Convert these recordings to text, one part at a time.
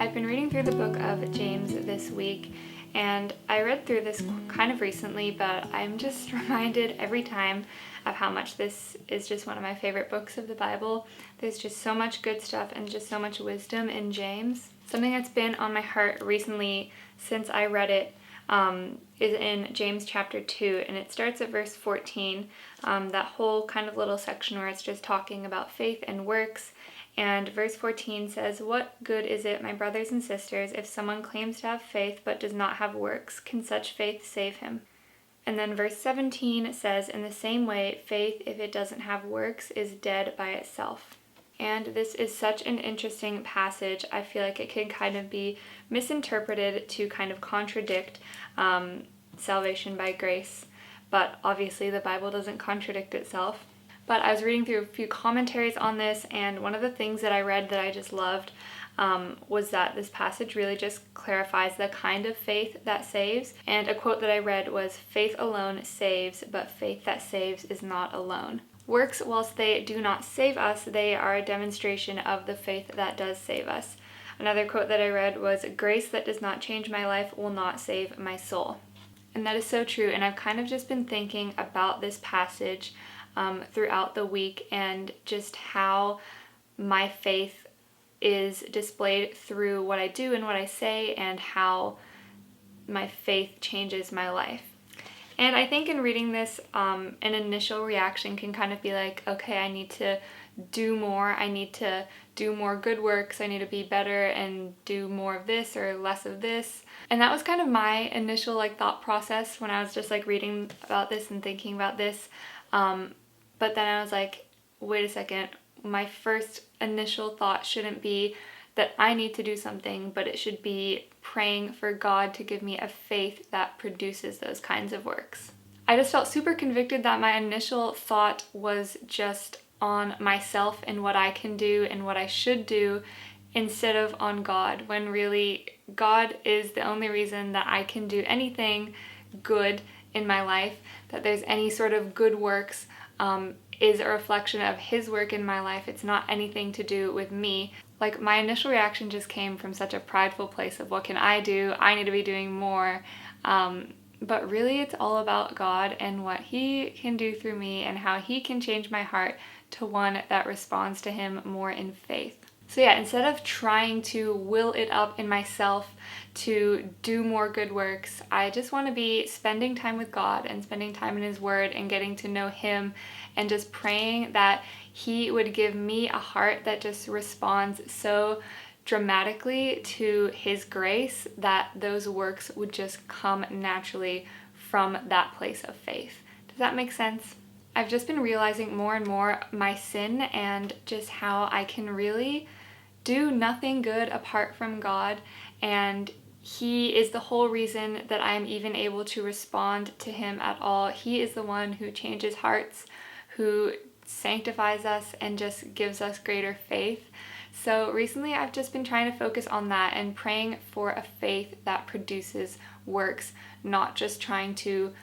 I've been reading through the book of James this week, and I read through this kind of recently, but I'm just reminded every time of how much this is just one of my favorite books of the Bible. There's just so much good stuff and just so much wisdom in James. Something that's been on my heart recently since I read it is in James chapter 2, and it starts at verse 14, that whole kind of little section where it's just talking about faith and works. And verse 14 says, "What good is it, my brothers and sisters, if someone claims to have faith but does not have works? Can such faith save him?" And then verse 17 says, "In the same way, faith, if it doesn't have works, is dead by itself." And this is such an interesting passage. I feel like it can kind of be misinterpreted to kind of contradict salvation by grace. But obviously the Bible doesn't contradict itself. But I was reading through a few commentaries on this, and one of the things that I read that I just loved was that this passage really just clarifies the kind of faith that saves. And a quote that I read was, "Faith alone saves, but faith that saves is not alone." Works, whilst they do not save us, they are a demonstration of the faith that does save us. Another quote that I read was, "Grace that does not change my life will not save my soul." And that is so true, and I've kind of just been thinking about this passage throughout the week and just how my faith is displayed through what I do and what I say, and how my faith changes my life. And I think in reading this, an initial reaction can kind of be like, okay, I need to do more. I need to do more good works. I need to be better and do more of this or less of this. And that was kind of my initial thought process when I was just reading about this and thinking about this. But then I was like, wait a second, my first initial thought shouldn't be that I need to do something, but it should be praying for God to give me a faith that produces those kinds of works. I just felt super convicted that my initial thought was just on myself and what I can do and what I should do instead of on God, when really God is the only reason that I can do anything good in my life, that there's any sort of good works is a reflection of His work in my life. It's not anything to do with me. My initial reaction just came from such a prideful place of, what can I do? I need to be doing more. But really it's all about God and what He can do through me and how He can change my heart to one that responds to Him more in faith. So yeah, instead of trying to will it up in myself to do more good works, I just want to be spending time with God and spending time in His Word and getting to know Him, and just praying that He would give me a heart that just responds so dramatically to His grace that those works would just come naturally from that place of faith. Does that make sense? I've just been realizing more and more my sin and just how I can really do nothing good apart from God, and He is the whole reason that I'm even able to respond to Him at all. He is the one who changes hearts, who sanctifies us and just gives us greater faith. So recently I've just been trying to focus on that and praying for a faith that produces works, not just trying to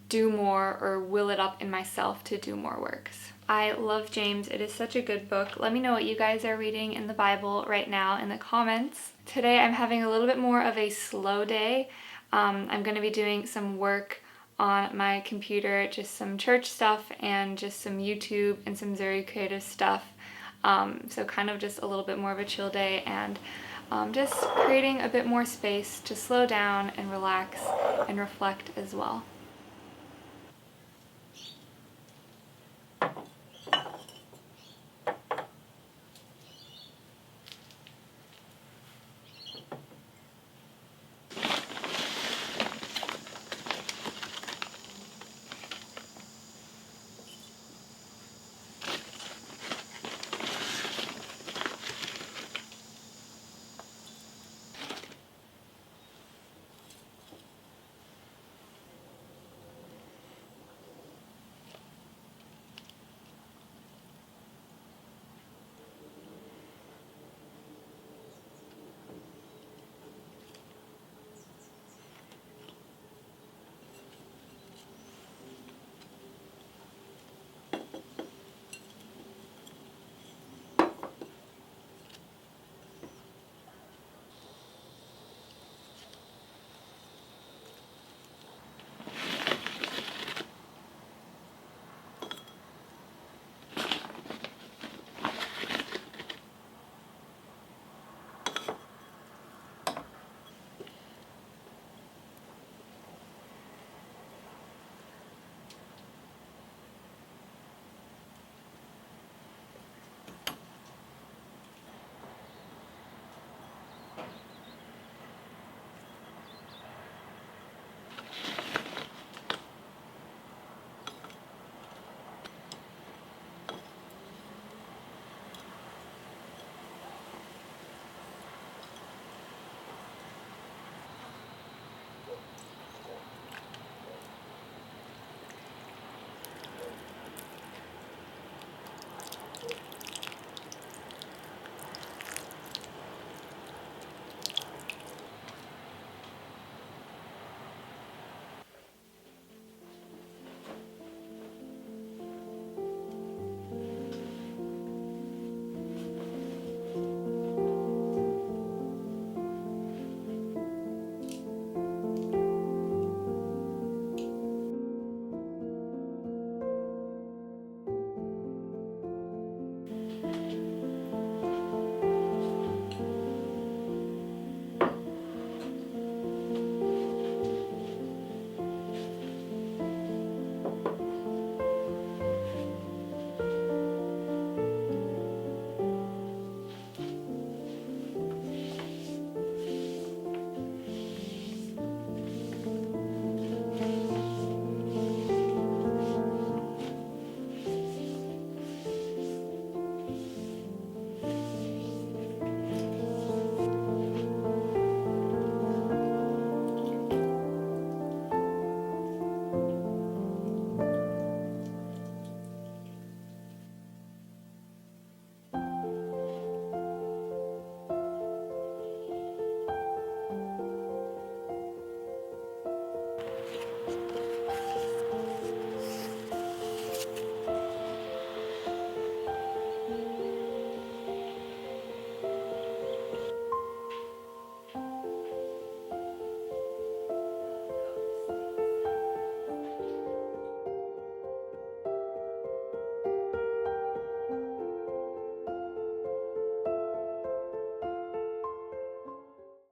do more or will it up in myself to do more works. I love James. It is such a good book. Let me know what you guys are reading in the Bible right now in the comments. Today I'm having a little bit more of a slow day. I'm going to be doing some work on my computer, just some church stuff and just some YouTube and some very creative stuff. So kind of just a little bit more of a chill day, and just creating a bit more space to slow down and relax and reflect as well.